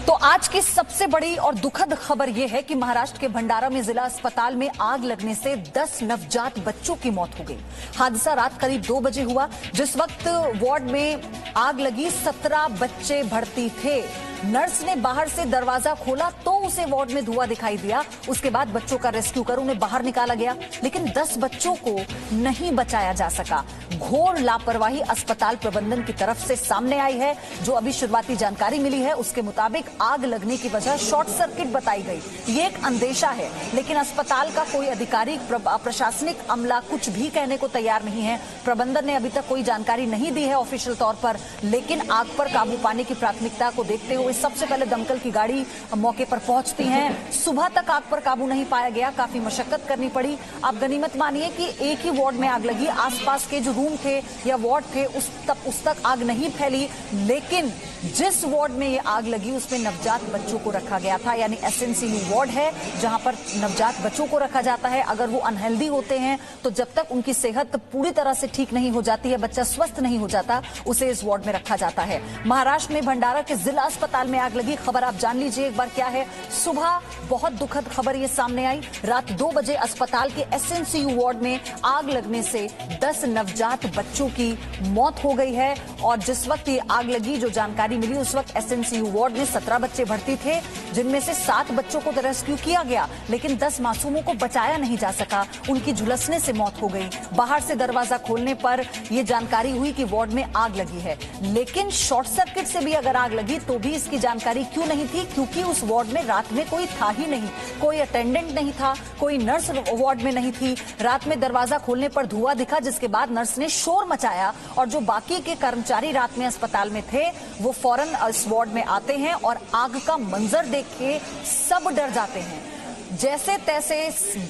तो आज की सबसे बड़ी और दुखद खबर यह है कि महाराष्ट्र के भंडारा में जिला अस्पताल में आग लगने से 10 नवजात बच्चों की मौत हो गई। हादसा रात करीब 2 बजे हुआ। जिस वक्त वार्ड में आग लगी 17 बच्चे भर्ती थे। नर्स ने बाहर से दरवाजा खोला तो उसे वार्ड में धुआं दिखाई दिया। उसके बाद बच्चों का रेस्क्यू कर उन्हें बाहर निकाला गया, लेकिन 10 बच्चों को नहीं बचाया जा सका। घोर लापरवाही अस्पताल प्रबंधन की तरफ से सामने आई है। जो अभी शुरुआती जानकारी मिली है उसके मुताबिक आग लगने की वजह शॉर्ट सर्किट बताई गई। ये एक अंदेशा है, लेकिन अस्पताल का कोई अधिकारी प्रशासनिक अमला कुछ भी कहने को तैयार नहीं है। प्रबंधन ने अभी तक कोई जानकारी नहीं दी है ऑफिशियल तौर पर, लेकिन आग पर काबू पाने की प्राथमिकता को देखते हुए सबसे पहले दमकल की गाड़ी मौके पर पहुंचती है। सुबह तक आग पर काबू नहीं पाया गया, काफी मशक्कत करनी पड़ी। आप गनीमत मानिए कि एक ही वार्ड में आग लगी, आसपास के जो रूम थे या वार्ड थे उस तक आग नहीं फैली, लेकिन जिस वार्ड में ये आग लगी उसमें नवजात बच्चों को रखा गया था। यानी एसएनसीयू वार्ड है जहां पर नवजात बच्चों को रखा जाता है। अगर वो अनहेल्दी होते हैं तो जब तक उनकी सेहत पूरी तरह से ठीक नहीं हो जाती है, बच्चा स्वस्थ नहीं हो जाता, उसे इस वार्ड में रखा जाता है। महाराष्ट्र में भंडारा के जिला अस्पताल में आग लगी। खबर आप जान लीजिए एक बार क्या है। सुबह बहुत दुखद खबर ये सामने आई। रात 2 बजे अस्पताल के एसएनसीयू वार्ड में आग लगने से 10 नवजात बच्चों की मौत हो गई है। और जिस वक्त ये आग लगी, जो जानकारी मिली, उस वक्त एसएनसीयू वार्ड में 17 बच्चे भर्ती थे, जिनमें से 7 बच्चों को तो रेस्क्यू किया गया, लेकिन 10 मासूमों को बचाया नहीं जा सका। उनकी झुलसने से मौत हो गई। बाहर से दरवाजा खोलने पर यह जानकारी हुई कि वार्ड में आग लगी है, लेकिन शॉर्ट सर्किट से भी अगर आग लगी तो भी इसकी जानकारी क्यों नहीं थी? क्योंकि उस वार्ड में रात में कोई था ही नहीं, कोई अटेंडेंट नहीं था, कोई नर्स वार्ड में नहीं थी। रात में दरवाजा खोलने पर धुआं दिखा, जिसके बाद नर्स ने शोर मचाया और जो बाकी के कर्मचारी रात में अस्पताल में थे वो फौरन इस वार्ड में आते हैं और आग का मंजर देख के सब डर जाते हैं। जैसे तैसे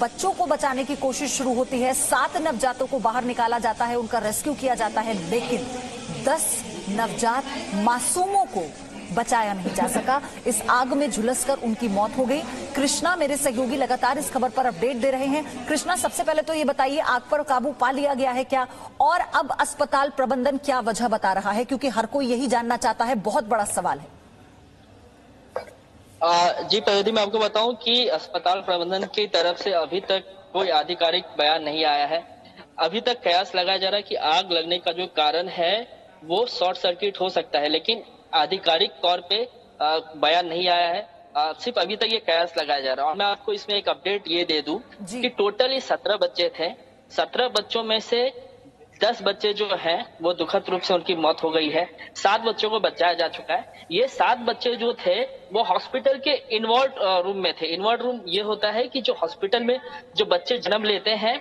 बच्चों को बचाने की कोशिश शुरू होती है। 7 नवजातों को बाहर निकाला जाता है, उनका रेस्क्यू किया जाता है, लेकिन 10 नवजात मासूमों को बचाया नहीं जा सका। इस आग में झुलसकर उनकी मौत हो गई। कृष्णा मेरे सहयोगी लगातार इस खबर पर अपडेट दे रहे हैं। कृष्णा, सबसे पहले तो ये बताइए, आग पर काबू पा लिया गया है क्या, और अब अस्पताल प्रबंधन क्या वजह बता रहा है? क्योंकि हर कोई यही जानना चाहता है, बहुत बड़ा सवाल है। जी प्रगति, मैं आपको बताऊं कि अस्पताल प्रबंधन की तरफ से अभी तक कोई आधिकारिक बयान नहीं आया है। अभी तक कयास लगाया जा रहा है कि आग लगने का जो कारण है वो शॉर्ट सर्किट हो सकता है, लेकिन आधिकारिक तौर पे बयान नहीं आया है। सिर्फ अभी तक ये कयास लगाया जा रहा है। और मैं आपको इसमें एक अपडेट ये दे दूं कि टोटली 17 बच्चे थे। 17 बच्चों में से 10 बच्चे जो हैं वो दुखद रूप से उनकी मौत हो गई है। 7 बच्चों को बचाया जा चुका है। ये 7 बच्चे जो थे वो हॉस्पिटल के इनवर्ट रूम में थे। इनवर्ट रूम ये होता है कि जो हॉस्पिटल में जो बच्चे जन्म लेते हैं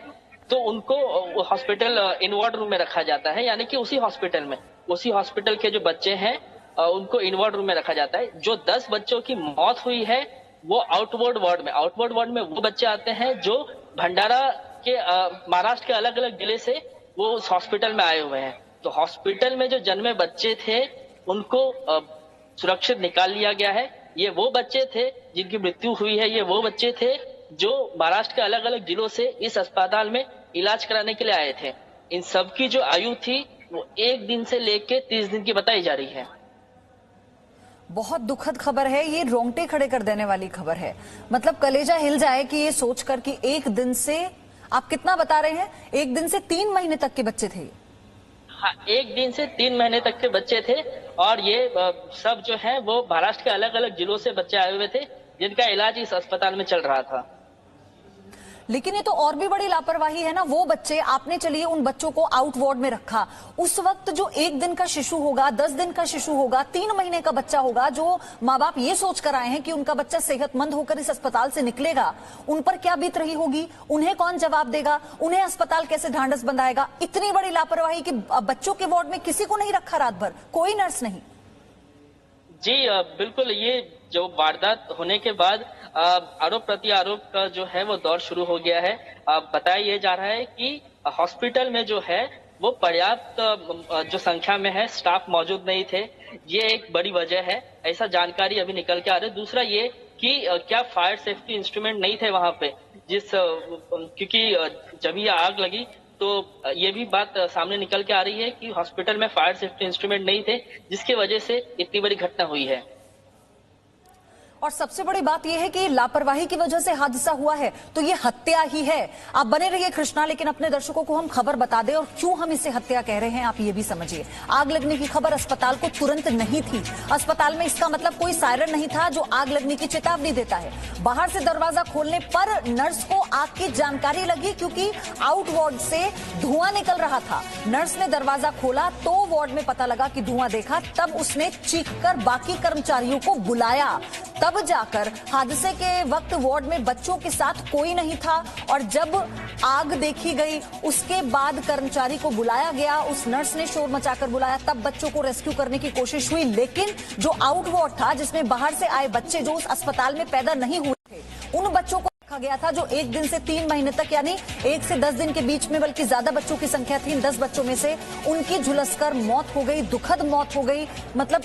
तो उनको हॉस्पिटल इनवर्ट रूम में रखा जाता है, यानी कि उसी हॉस्पिटल के जो बच्चे हैं उनको इनवर्ट रूम में रखा जाता है। जो 10 बच्चों की मौत हुई है वो आउटवर्ड वार्ड में वो बच्चे आते हैं जो भंडारा के महाराष्ट्र के अलग अलग जिले से वो उस हॉस्पिटल में आए हुए हैं। तो हॉस्पिटल में जो जन्मे बच्चे थे उनको सुरक्षित निकाल लिया गया है। ये वो बच्चे थे जिनकी मृत्यु हुई है, ये वो बच्चे थे जो महाराष्ट्र के अलग अलग जिलों से इस अस्पताल में इलाज कराने के लिए आए थे। इन सबकी जो आयु थी वो 1 दिन से लेकर 30 दिन की बताई जा रही है। बहुत दुखद खबर है ये, रोंगटे खड़े कर देने वाली खबर है। मतलब कलेजा हिल जाए कि ये सोचकर कि 1 दिन से, आप कितना बता रहे हैं, 1 दिन से 3 महीने तक के बच्चे थे। हाँ, 1 दिन से 3 महीने तक के बच्चे थे। और ये सब जो है वो महाराष्ट्र के अलग अलग जिलों से बच्चे आए हुए थे जिनका इलाज इस अस्पताल में चल रहा था। लेकिन ये तो और भी बड़ी लापरवाही है ना। वो बच्चे आपने, चलिए उन बच्चों को आउट वार्ड में रखा, उस वक्त जो 1 दिन का शिशु होगा, 10 दिन का शिशु होगा, 3 महीने का बच्चा होगा, जो माँ बाप ये सोच कर आए हैं कि उनका बच्चा सेहतमंद होकर इस अस्पताल से निकलेगा, उन पर क्या बीत रही होगी? उन्हें कौन जवाब देगा? उन्हें अस्पताल कैसे ढांढस बंधाएगा? इतनी बड़ी लापरवाही कि बच्चों के वार्ड में किसी को नहीं रखा रात भर, कोई नर्स नहीं। जी बिल्कुल, ये जो वारदात होने के बाद आरोप प्रत्यारोप का जो है वो दौर शुरू हो गया है। बताया ये जा रहा है कि हॉस्पिटल में जो है वो पर्याप्त जो संख्या में है स्टाफ मौजूद नहीं थे, ये एक बड़ी वजह है। ऐसा जानकारी अभी निकल के आ रहा है। दूसरा ये कि क्या फायर सेफ्टी इंस्ट्रूमेंट नहीं थे वहां पे, क्योंकि जब ये आग लगी तो ये भी बात सामने निकल के आ रही है कि हॉस्पिटल में फायर सेफ्टी इंस्ट्रूमेंट नहीं थे, जिसकी वजह से इतनी बड़ी घटना हुई है। और सबसे बड़ी बात यह है कि लापरवाही की वजह से हादसा हुआ है तो ये हत्या ही है। आप बने रहिए कृष्णा, लेकिन अपने दर्शकों को हम खबर बता दें और क्यों हम इसे हत्या कह रहे हैं आप ये भी समझिए। आग लगने की खबर अस्पताल को तुरंत नहीं थी। अस्पताल में इसका मतलब कोई सायरन नहीं था जो आग लगने की चेतावनी देता है। बाहर से दरवाजा खोलने पर नर्स को आग की जानकारी लगी क्योंकि आउट वार्ड से धुआं निकल रहा था। नर्स ने दरवाजा खोला तो वार्ड में पता लगा कि धुआं देखा, तब उसने चीखकर बाकी कर्मचारियों को बुलाया। तब जाकर हादसे के वक्त वार्ड में बच्चों के साथ कोई नहीं था और जब आग देखी गई उसके बाद कर्मचारी को बुलाया गया। उस नर्स ने शोर मचाकर बुलाया, तब बच्चों को रेस्क्यू करने की कोशिश हुई, लेकिन जो आउट वार्ड था जिसमें बाहर से आए बच्चे जो उस अस्पताल में पैदा नहीं हुए थे, उन बच्चों को रखा गया था जो 1 दिन से 3 महीने तक यानी 1 से 10 दिन के बीच में, बल्कि ज्यादा बच्चों की संख्या थी। इन 10 बच्चों में से उनकी झुलसकर मौत हो गई, दुखद मौत हो गई। मतलब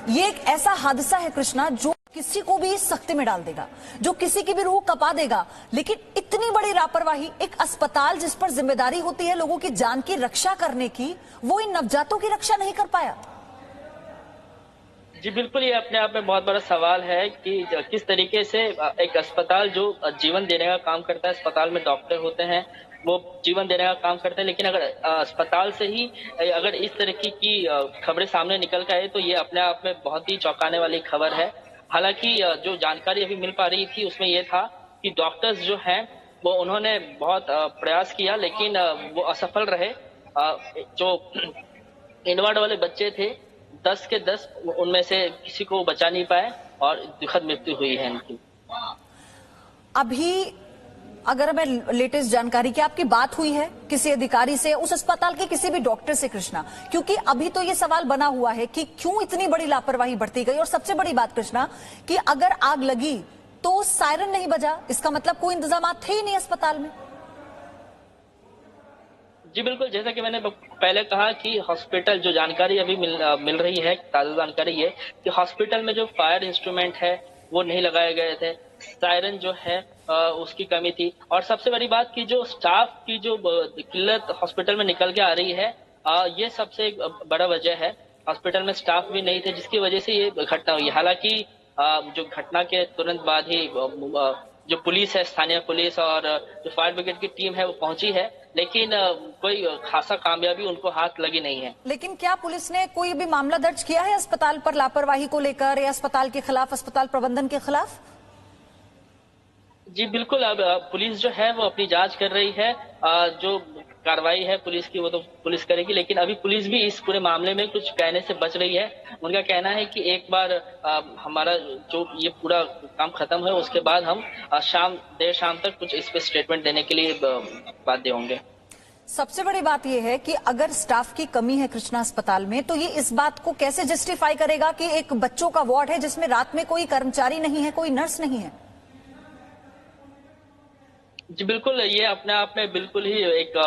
ये एक ऐसा हादसा है कृष्णा जो किसी को भी सख्ती में डाल देगा, जो किसी की भी रूह कपा देगा। लेकिन इतनी बड़ी लापरवाही, एक अस्पताल जिस पर जिम्मेदारी होती है लोगों की जान की रक्षा करने की, वो इन नवजातों की रक्षा नहीं कर पाया। जी बिल्कुल, ये अपने आप में बहुत बड़ा सवाल है कि किस तरीके से एक अस्पताल जो जीवन देने का काम करता है, अस्पताल में डॉक्टर होते हैं, वो जीवन देने का काम करते हैं, लेकिन अगर अस्पताल से ही अगर इस तरीके की खबरें सामने निकल कर आए तो ये अपने आप में बहुत ही चौंकाने वाली खबर है। हालांकि जो जानकारी अभी मिल पा रही थी उसमें यह था कि डॉक्टर्स जो हैं वो उन्होंने बहुत प्रयास किया, लेकिन वो असफल रहे। जो इनवर्ड वाले बच्चे थे 10 के 10 उनमें से किसी को बचा नहीं पाए और दुखद मृत्यु हुई है इनकी। अभी अगर मैं लेटेस्ट जानकारी की, आपकी बात हुई है किसी अधिकारी से, उस अस्पताल के किसी भी डॉक्टर से कृष्णा? क्योंकि अभी तो ये सवाल बना हुआ है कि क्यों इतनी बड़ी लापरवाही बढ़ती गई। और सबसे बड़ी बात कृष्णा कि अगर आग लगी तो सायरन नहीं बजा, इसका मतलब कोई इंतजाम थे ही नहीं अस्पताल में। जी बिल्कुल, जैसा कि मैंने पहले कहा कि हॉस्पिटल जो जानकारी अभी मिल रही है, ताजा जानकारी ये कि हॉस्पिटल में जो फायर इंस्ट्रूमेंट है वो नहीं लगाए गए थे, सायरन जो है उसकी कमी थी। और सबसे बड़ी बात कि जो स्टाफ की जो किल्लत हॉस्पिटल में निकल के आ रही है, ये सबसे एक बड़ा वजह है। हॉस्पिटल में स्टाफ भी नहीं थे जिसकी वजह से ये घटना हुई। हालांकि जो घटना के तुरंत बाद ही जो पुलिस है, स्थानीय पुलिस और जो फायर ब्रिगेड की टीम है वो पहुंची है, लेकिन कोई खासा कामयाबी उनको हाथ लगी नहीं है। लेकिन क्या पुलिस ने कोई भी मामला दर्ज किया है अस्पताल पर लापरवाही को लेकर या अस्पताल के खिलाफ, अस्पताल प्रबंधन के खिलाफ? जी बिल्कुल, अब पुलिस जो है वो अपनी जांच कर रही है। जो कार्रवाई है पुलिस की वो तो पुलिस करेगी, लेकिन अभी पुलिस भी इस पूरे मामले में कुछ कहने से बच रही है। उनका कहना है कि एक बार हमारा जो ये पूरा काम खत्म है उसके बाद हम देर शाम तक कुछ इस पे स्टेटमेंट देने के लिए बाध्य होंगे। सबसे बड़ी बात यह है कि अगर स्टाफ की कमी है कृष्णा अस्पताल में, तो ये इस बात को कैसे जस्टिफाई करेगा कि एक बच्चों का वार्ड है जिसमें रात में कोई कर्मचारी नहीं है, कोई नर्स नहीं है। जी बिल्कुल, ये अपने आप में बिल्कुल ही एक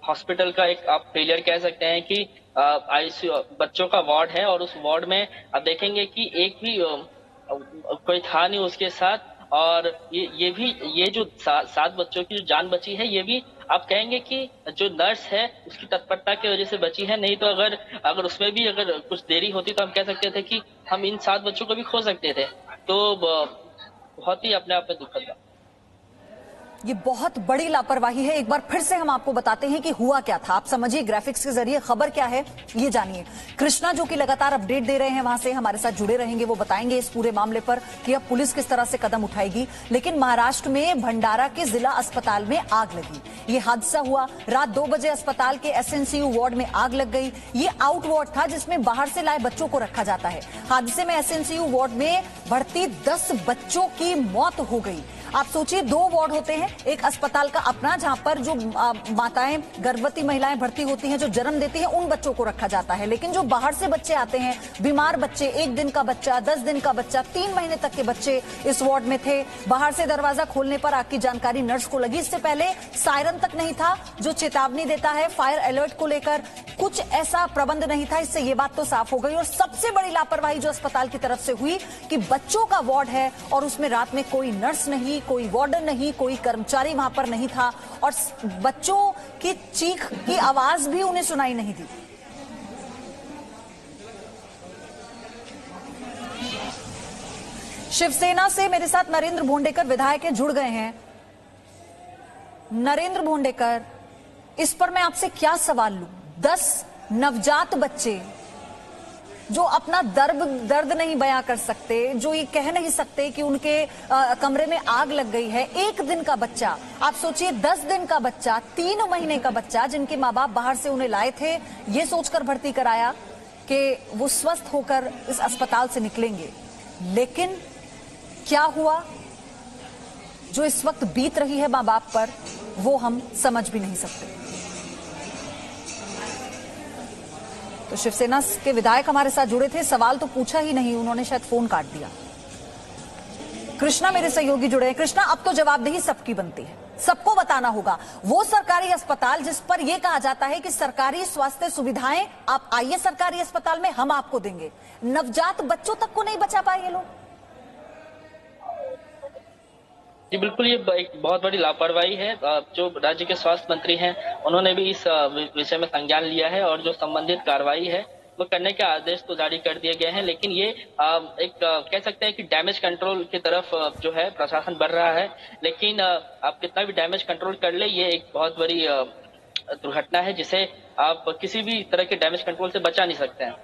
हॉस्पिटल का एक आप फेलियर कह सकते हैं कि आईसीयू बच्चों का वार्ड है और उस वार्ड में आप देखेंगे कि एक भी कोई था नहीं उसके साथ। और ये जो 7 बच्चों की जो जान बची है, ये भी आप कहेंगे कि जो नर्स है उसकी तत्परता की वजह से बची है। नहीं तो अगर उसमें भी अगर कुछ देरी होती तो हम कह सकते थे कि हम इन 7 बच्चों को भी खो सकते थे। तो बहुत ही अपने आप में दुखद है। ये बहुत बड़ी लापरवाही है। एक बार फिर से हम आपको बताते हैं कि हुआ क्या था। आप समझिए ग्राफिक्स के जरिए खबर क्या है ये जानिए। कृष्णा जो कि लगातार अपडेट दे रहे हैं वहां से हमारे साथ जुड़े रहेंगे, वो बताएंगे इस पूरे मामले पर कि अब पुलिस किस तरह से कदम उठाएगी। लेकिन महाराष्ट्र में भंडारा के जिला अस्पताल में आग लगी। ये हादसा हुआ रात 2 बजे। अस्पताल के एसएनसीयू वार्ड में आग लग गई। ये आउट वार्ड था जिसमें बाहर से लाए बच्चों को रखा जाता है। हादसे में एसएनसीयू वार्ड में भर्ती 10 बच्चों की मौत हो गई। आप सोचिए 2 वार्ड होते हैं, एक अस्पताल का अपना जहां पर जो माताएं, गर्भवती महिलाएं भर्ती होती हैं, जो जन्म देती हैं, उन बच्चों को रखा जाता है। लेकिन जो बाहर से बच्चे आते हैं, बीमार बच्चे, 1 दिन का बच्चा, 10 दिन का बच्चा, 3 महीने तक के बच्चे इस वार्ड में थे। बाहर से दरवाजा खोलने पर आग की जानकारी नर्स को लगी। इससे पहले सायरन तक नहीं था जो चेतावनी देता है फायर अलर्ट को लेकर। कुछ ऐसा प्रबंध नहीं था। इससे ये बात तो साफ हो गई। और सबसे बड़ी लापरवाही जो अस्पताल की तरफ से हुई कि बच्चों का वार्ड है और उसमें रात में कोई नर्स नहीं, कोई वार्डन नहीं, कोई कर्मचारी वहां पर नहीं था और बच्चों की चीख की आवाज भी उन्हें सुनाई नहीं दी। शिवसेना से मेरे साथ नरेंद्र भोंडेकर विधायक जुड़ गए हैं। नरेंद्र भोंडेकर, इस पर मैं आपसे क्या सवाल लूं? 10 नवजात बच्चे जो अपना दर्द नहीं बयां कर सकते, जो ये कह नहीं सकते कि उनके कमरे में आग लग गई है। एक दिन का बच्चा, आप सोचिए 10 दिन का बच्चा, 3 महीने का बच्चा, जिनके माँ बाप बाहर से उन्हें लाए थे ये सोचकर भर्ती कराया कि वो स्वस्थ होकर इस अस्पताल से निकलेंगे। लेकिन क्या हुआ, जो इस वक्त बीत रही है माँ बाप पर, वो हम समझ भी नहीं सकते। तो शिवसेना के विधायक हमारे साथ जुड़े थे, सवाल तो पूछा ही नहीं, उन्होंने शायद फोन काट दिया। कृष्णा मेरे सहयोगी जुड़े हैं। कृष्णा, अब तो जवाबदेही सबकी बनती है, सबको बताना होगा। वो सरकारी अस्पताल जिस पर यह कहा जाता है कि सरकारी स्वास्थ्य सुविधाएं आप आइए सरकारी अस्पताल में, हम आपको देंगे, नवजात बच्चों तक को नहीं बचा पाए ये लोग। जी बिल्कुल, ये एक बहुत बड़ी लापरवाही है। जो राज्य के स्वास्थ्य मंत्री हैं उन्होंने भी इस विषय में संज्ञान लिया है और जो संबंधित कार्रवाई है वो करने के आदेश तो जारी कर दिए गए हैं। लेकिन ये एक कह सकते हैं कि डैमेज कंट्रोल की तरफ जो है प्रशासन बढ़ रहा है। लेकिन आप कितना भी डैमेज कंट्रोल कर ले, ये एक बहुत बड़ी दुर्घटना है जिसे आप किसी भी तरह के डैमेज कंट्रोल से बचा नहीं सकते हैं।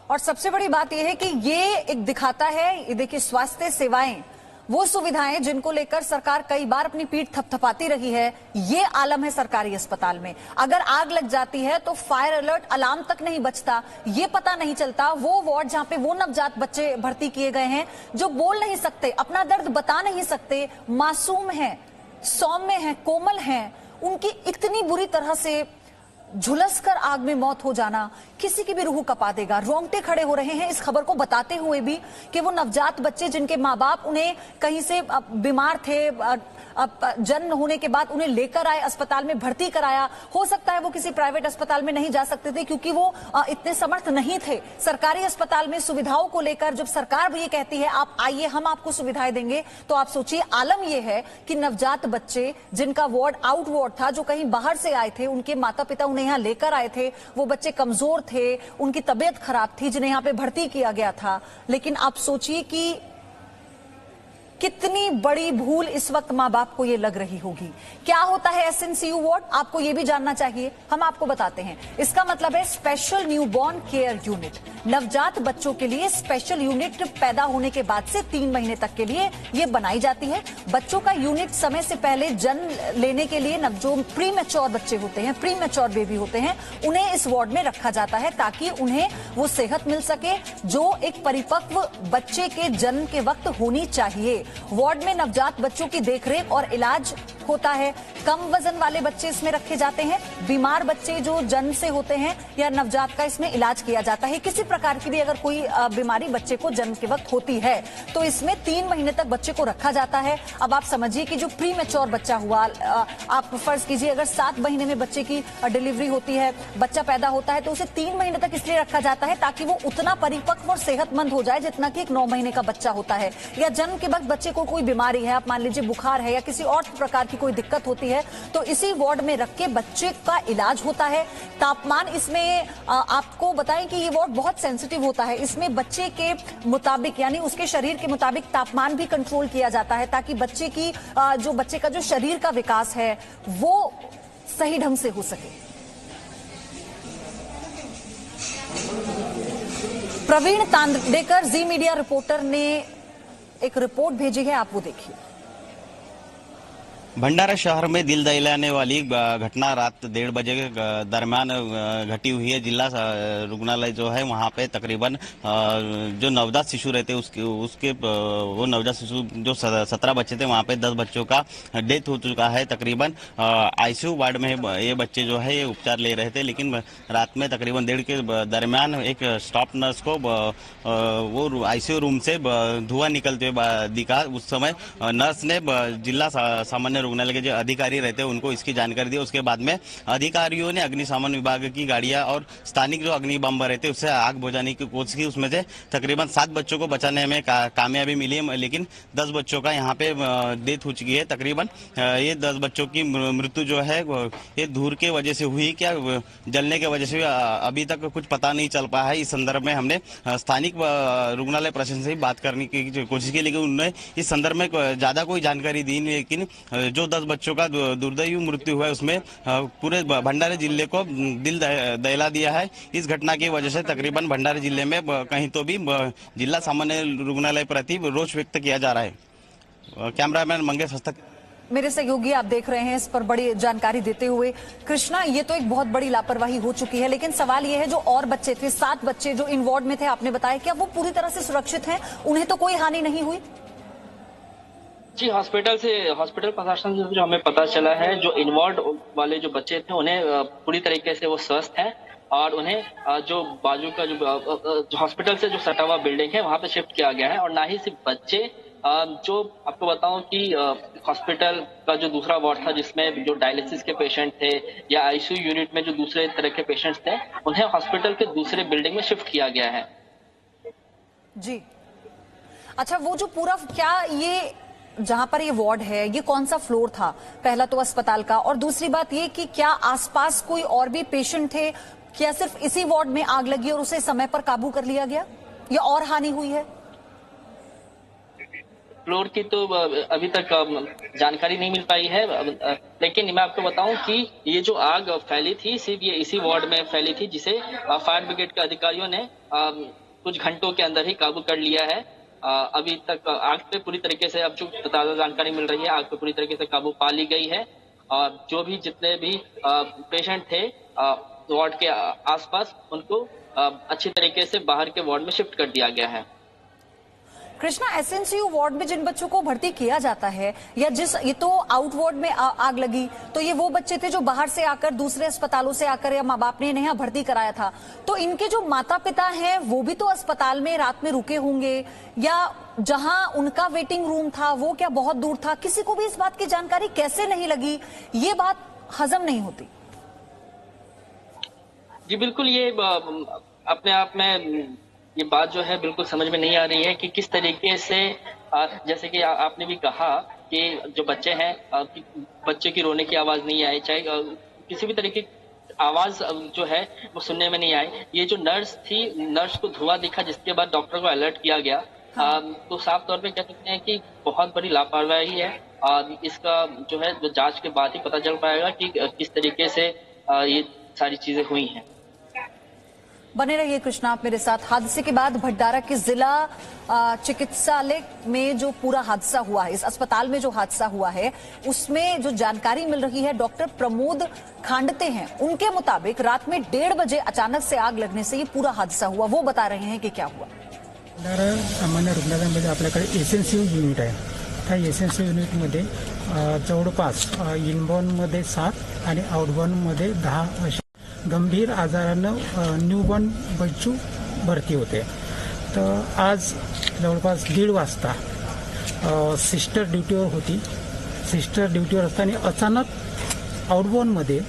और सबसे बड़ी बात यह है कि ये एक दिखाता है, ये देखिए स्वास्थ्य सेवाएं, वो सुविधाएं जिनको लेकर सरकार कई बार अपनी पीठ थपथपाती रही है, ये आलम है सरकारी अस्पताल में। अगर आग लग जाती है तो फायर अलर्ट अलार्म तक नहीं बचता, ये पता नहीं चलता। वो वार्ड जहां पे वो नवजात बच्चे भर्ती किए गए हैं जो बोल नहीं सकते, अपना दर्द बता नहीं सकते, मासूम हैं, सौम्य हैं, कोमल हैं, उनकी इतनी बुरी तरह से झुलसकर आग में मौत हो जाना किसी की भी रूह कपा देगा। रोंगटे खड़े हो रहे हैं इस खबर को बताते हुए भी कि वो नवजात बच्चे जिनके माँ बाप उन्हें कहीं से बीमार थे, जन्म होने के बाद उन्हें लेकर आए, अस्पताल में भर्ती कराया। हो सकता है वो किसी प्राइवेट अस्पताल में नहीं जा सकते थे क्योंकि वो इतने समर्थ नहीं थे। सरकारी अस्पताल में सुविधाओं को लेकर जब सरकार भी ये कहती है आप आइए हम आपको सुविधाएं देंगे, तो आप सोचिए आलम ये है कि नवजात बच्चे जिनका वार्ड आउट वार्ड था, जो कहीं बाहर से आए थे, उनके माता पिता उन्हें यहाँ लेकर आए थे, वो बच्चे कमजोर थे, उनकी तबीयत खराब थी, जिन्हें यहाँ पे भर्ती किया गया था। लेकिन आप सोचिए कि कितनी बड़ी भूल इस वक्त मां बाप को ये लग रही होगी। क्या होता है एसएनसीयू वार्ड, आपको ये भी जानना चाहिए, हम आपको बताते हैं। इसका मतलब है स्पेशल न्यूबॉर्न केयर यूनिट। नवजात बच्चों के लिए स्पेशल यूनिट पैदा होने के बाद से 3 महीने तक के लिए ये बनाई जाती है। बच्चों का यूनिट समय से पहले जन्म लेने के लिए जो प्री मैच्योर बच्चे होते हैं, प्री मैच्योर बेबी होते हैं, उन्हें इस वार्ड में रखा जाता है ताकि उन्हें वो सेहत मिल सके जो एक परिपक्व बच्चे के जन्म के वक्त होनी चाहिए। वार्ड में नवजात बच्चों की देखरेख और इलाज होता है। कम वजन वाले बच्चे इसमें रखे जाते हैं, बीमार बच्चे जो जन्म से होते हैं या नवजात का इसमें इलाज किया जाता है। किसी प्रकार की भी अगर कोई बीमारी बच्चे को जन्म के वक्त होती है तो इसमें 3 महीने तक बच्चे को रखा जाता है। अब आप समझिए कि जो प्री मैच्योर बच्चा हुआ, आप फर्ज कीजिए अगर 7 महीने में बच्चे की डिलीवरी होती है, बच्चा पैदा होता है, तो उसे 3 महीने तक इसलिए रखा जाता है ताकि वो उतना परिपक्व और सेहतमंद हो जाए जितना कि एक 9 महीने का बच्चा होता है। या जन्म के वक्त बच्चे को कोई बीमारी है, आप मान लीजिए बुखार है या किसी और प्रकार की कोई दिक्कत होती है, तो इसी वार्ड में रख के बच्चे का इलाज होता है। तापमान इसमें आपको बताएं कि ये वार्ड बहुत सेंसिटिव होता है। इसमें बच्चे के मुताबिक यानी उसके शरीर के मुताबिक तापमान भी कंट्रोल किया जाता है ताकि बच्चे की जो बच्चे का जो शरीर का विकास है वो सही ढंग से हो सके। प्रवीण तांडेकर जी मीडिया रिपोर्टर ने एक रिपोर्ट भेजी है, आप वो देखिए। भंडारा शहर में दिल दहलाने वाली घटना रात 1:30 बजे के दरमियान घटी हुई है। जिला रुग्णालय जो है वहाँ पे तकरीबन जो नवजात शिशु रहते उसके वो नवजात शिशु जो 17 बच्चे थे, वहाँ पे 10 बच्चों का डेथ हो चुका है। तकरीबन आईसीयू वार्ड में ये बच्चे जो है ये उपचार ले रहे थे, लेकिन रात में तकरीबन 1:30 के दरमियान एक स्टाफ नर्स को वो आईसीयू रूम से धुआं निकलते हुए दिखा। उस समय नर्स ने जिला सामान्य सामान्य रुग्णालय के जो अधिकारी रहते हैं उनको इसकी जानकारी दी। उसके बाद में अधिकारियों ने अग्निशमन विभाग की गाड़ियां और स्थानिक जो अग्नि बम रहते हैं उससे आग बुझाने की कोशिश की। उसमें से तकरीबन 7 बच्चों को बचाने में कामयाबी मिली है, लेकिन 10 बच्चों का यहाँ पे डेथ हो चुकी है। तकरीबन ये 10 बच्चों की मृत्यु जो है ये धूल के वजह से हुई, क्या जलने के वजह से अभी तक कुछ पता नहीं चल पाया है। इस संदर्भ में हमने स्थानिक रुग्णालय प्रशासन से बात करने की कोशिश की, लेकिन उन्होंने इस संदर्भ में ज्यादा कोई जानकारी दी नहीं। लेकिन जो 10 बच्चों का दुर्दैवी मृत्यु हुआ है उसमें पूरे भंडारी जिले को दिल दहला दिया है। इस घटना की वजह से तकरीबन भंडारी जिले में कहीं तो भी जिला सामान्य रुग्णालय प्रति रोष व्यक्त किया जा रहा है। कैमरामैन मंगेश हस्तक, मेरे सहयोगी आप देख रहे हैं इस पर बड़ी जानकारी देते हुए। कृष्णा, ये तो एक बहुत बड़ी लापरवाही हो चुकी है, लेकिन सवाल ये है जो और बच्चे थे, 7 बच्चे जो इन वार्ड में थे, आपने बताया क्या वो पूरी तरह से सुरक्षित हैं? उन्हें तो कोई हानि नहीं हुई? जी, हॉस्पिटल प्रशासन से जो हमें पता चला है, जो इन्वॉल्व वाले जो बच्चे थे उन्हें पूरी तरीके से वो स्वस्थ हैं और उन्हें जो बाजू का जो हॉस्पिटल से जो सटा हुआ बिल्डिंग है वहां पे शिफ्ट किया गया है। और ना ही सिर्फ बच्चे, जो आपको बताऊं कि हॉस्पिटल का जो दूसरा वार्ड था जिसमें जो डायलिसिस के पेशेंट थे या आईसीयू यूनिट में जो दूसरे तरह के पेशेंट्स थे, उन्हें हॉस्पिटल के दूसरे बिल्डिंग में शिफ्ट किया गया है। जी, अच्छा, वो जो पूरा क्या ये जहां पर ये वार्ड है ये कौन सा फ्लोर था? पहला तो अस्पताल का, और दूसरी बात ये कि क्या आसपास कोई और भी पेशेंट थे? क्या सिर्फ इसी वार्ड में आग लगी और उसे समय पर काबू कर लिया गया या और हानि हुई है? फ्लोर की तो अभी तक जानकारी नहीं मिल पाई है, लेकिन मैं आपको बताऊं कि ये जो आग फैली थी सिर्फ ये इसी वार्ड में फैली थी, जिसे फायर ब्रिगेड के अधिकारियों ने कुछ घंटों के अंदर ही काबू कर लिया है। अभी तक आग पे पूरी तरीके से, अब जो ताजा जानकारी मिल रही है, आग पे पूरी तरीके से काबू पा ली गई है। और जो भी जितने भी पेशेंट थे वार्ड के आसपास, उनको अच्छी तरीके से बाहर के वार्ड में शिफ्ट कर दिया गया है। कृष्णा, एसएनसीयू वार्ड में जिन बच्चों को भर्ती किया जाता है या ये तो आउट वार्ड में आग लगी, तो ये वो बच्चे थे जो बाहर से आकर दूसरे अस्पतालों से आकर या माँ बाप ने इन्हें यहाँ भर्ती कराया था, तो इनके जो माता पिता हैं वो भी तो अस्पताल में रात में रुके होंगे, या जहां उनका वेटिंग रूम था वो क्या बहुत दूर था? किसी को भी इस बात की जानकारी कैसे नहीं लगी? ये बात हजम नहीं होती। जी बिल्कुल, ये अपने आप में ये बात जो है बिल्कुल समझ में नहीं आ रही है कि किस तरीके से, जैसे कि आपने भी कहा कि जो बच्चे हैं, बच्चे की रोने की आवाज नहीं आई, चाहे किसी भी तरीके की आवाज जो है वो सुनने में नहीं आई। ये जो नर्स थी, नर्स को धुआं दिखा, जिसके बाद डॉक्टर को अलर्ट किया गया। तो साफ तौर पे कह सकते हैं कि बहुत बड़ी लापरवाही है। इसका जो है जो जांच के बाद ही पता चल पाएगा कि किस तरीके से ये सारी चीजें हुई हैं। बने रहिए कृष्णा आप मेरे साथ। हादसे के बाद भंडारा के जिला चिकित्सालय में जो पूरा हादसा हुआ है, इस अस्पताल में जो हादसा हुआ है, उसमें जो जानकारी मिल रही है, डॉक्टर प्रमोद खांडते हैं, उनके मुताबिक रात में 1:30 बजे अचानक से आग लगने से ये पूरा हादसा हुआ। वो बता रहे हैं कि क्या हुआ। भंडारा सामान्य रुग्णालयामध्ये आपल्याकडे एसएनसीयू युनिट आहे। त्या एसएनसीयू युनिटमध्ये जवळपास इनबॉर्नमध्ये 7 आणि आउटबॉर्नमध्ये 10 असे गंभीर आजारानं न्यूबॉर्न बच्चू भरती होते। तर आज जवळपास 1:30 वाजता सिस्टर ड्युटीवर होती। सिस्टर ड्युटीवर असताना अचानक आउटबॉर्नमध्ये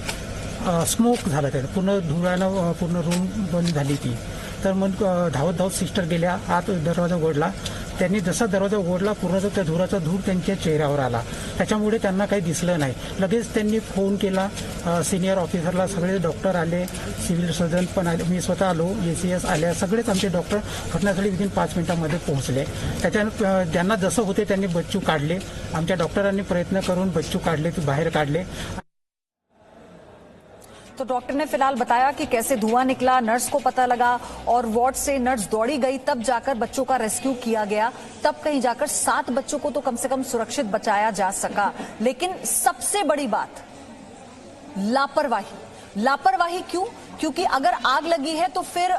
स्मोक झाला, त्या पूर्ण धुरानं पूर्ण रूम बंद झाली ती। तर मग धावत धावत सिस्टर गेल्या, आत दरवाजा उघडला। त्यांनी जसा दरवाजा उघडला पूर्ण त्या धुराचा धूर त्यांच्या चेहऱ्यावर आला, त्याच्यामुळे त्यांना काही दिसलं नाही। लगेच त्यांनी फोन केला सिनियर ऑफिसरला, सगळे डॉक्टर आले, सिव्हिल सर्जन पण आले, मी स्वतः आलो, एसीएस आल्या, सगळेच आमचे डॉक्टर घटनास्थळी विदिन 5 मिनिटांमध्ये पोहोचले। त्याच्यानं ज्यांना जसं होते त्यांनी बच्चू काढले। आमच्या डॉक्टरांनी प्रयत्न करून बच्चू काढले, बाहेर काढले। तो डॉक्टर ने फिलहाल बताया कि कैसे धुआं निकला, नर्स को पता लगा और वार्ड से नर्स दौड़ी गई, तब जाकर बच्चों का रेस्क्यू किया गया। तब कहीं जाकर 7 बच्चों को तो कम से कम सुरक्षित बचाया जा सका। लेकिन सबसे बड़ी बात लापरवाही। लापरवाही क्यों? क्योंकि अगर आग लगी है तो फिर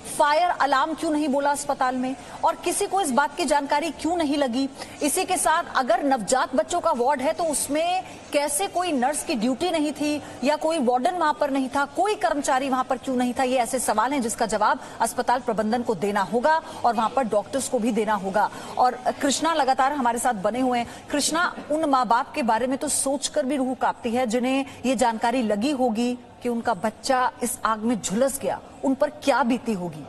फायर अलार्म क्यों नहीं बोला अस्पताल में, और किसी को इस बात की जानकारी क्यों नहीं लगी। इसी के साथ अगर नवजात बच्चों का वार्ड है तो उसमें कैसे कोई नर्स की ड्यूटी नहीं थी या कोई वार्डन वहां पर नहीं था, कोई कर्मचारी वहां पर क्यों नहीं था। ये ऐसे सवाल हैं जिसका जवाब अस्पताल प्रबंधन को देना होगा और वहां पर डॉक्टर्स को भी देना होगा। और कृष्णा लगातार हमारे साथ बने हुए हैं। कृष्णा, उन माँ बाप के बारे में तो सोचकर भी रूह कांपती है जिन्हें ये जानकारी लगी होगी कि उनका बच्चा इस आग में झुलस गया, उन पर क्या बीती होगी।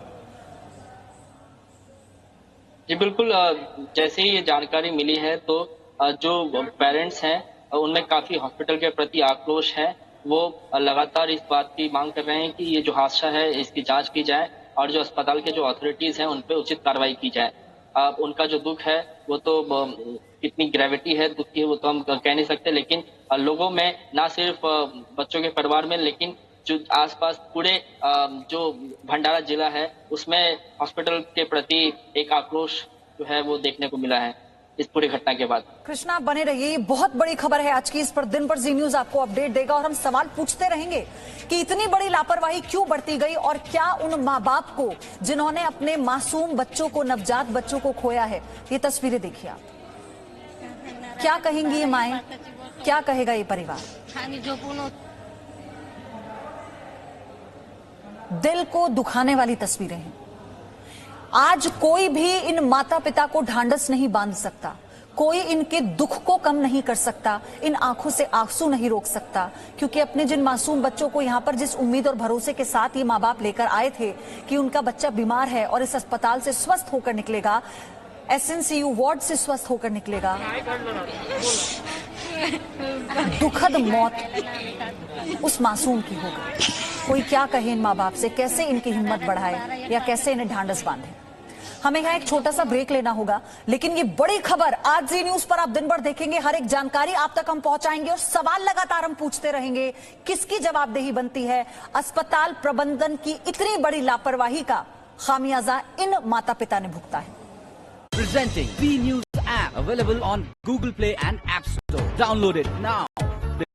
जी बिल्कुल, जैसे ही ये जानकारी मिली है तो जो पेरेंट्स हैं उनमें काफी हॉस्पिटल के प्रति आक्रोश है। वो लगातार इस बात की मांग कर रहे हैं कि ये जो हादसा है इसकी जांच की जाए और जो अस्पताल के जो अथॉरिटीज हैं उन पर उचित कार्रवाई की जाए। उनका जो दुख है वो तो कितनी ग्रेविटी है दुख की वो तो हम कह नहीं सकते, लेकिन लोगों में ना सिर्फ बच्चों के परिवार में लेकिन जो आसपास पूरे जो भंडारा जिला है उसमें हॉस्पिटल के प्रति एक आक्रोश जो है वो देखने को मिला है इस पूरी घटना के बाद। कृष्णा, बने रहिए, ये बहुत बड़ी खबर है आज की। इस पर दिन भर जी न्यूज आपको अपडेट देगा और हम सवाल पूछते रहेंगे कि इतनी बड़ी लापरवाही क्यों बढ़ती गई और क्या उन माँ बाप को जिन्होंने अपने मासूम बच्चों को, नवजात बच्चों को खोया है। ये तस्वीरें देखिए आप, क्या कहेंगी ये माएं, क्या कहेगा ये परिवार। दिल को दुखाने वाली तस्वीरें हैं। आज कोई भी इन माता पिता को ढांढस नहीं बांध सकता, कोई इनके दुख को कम नहीं कर सकता, इन आंखों से आंसू नहीं रोक सकता, क्योंकि अपने जिन मासूम बच्चों को यहां पर जिस उम्मीद और भरोसे के साथ ये माँ बाप लेकर आए थे कि उनका बच्चा बीमार है और इस अस्पताल से स्वस्थ होकर निकलेगा, एसएनसीयू वार्ड से स्वस्थ होकर निकलेगा, दुखद मौत उस मासूम की हो गई। कोई क्या कहे इन माँ बाप से, कैसे इनकी हिम्मत बढ़ाए या कैसे इन्हें ढांढस बांधे। हमें यहाँ एक छोटा सा ब्रेक लेना होगा, लेकिन ये बड़ी खबर आज जी न्यूज पर आप दिन भर देखेंगे। हर एक जानकारी आप तक हम पहुंचाएंगे और सवाल लगातार हम पूछते रहेंगे। किसकी जवाबदेही बनती है? अस्पताल प्रबंधन की इतनी बड़ी लापरवाही का खामियाजा इन माता पिता ने भुगता है। Presenting B News app available on Google Play and App Store. Download it now.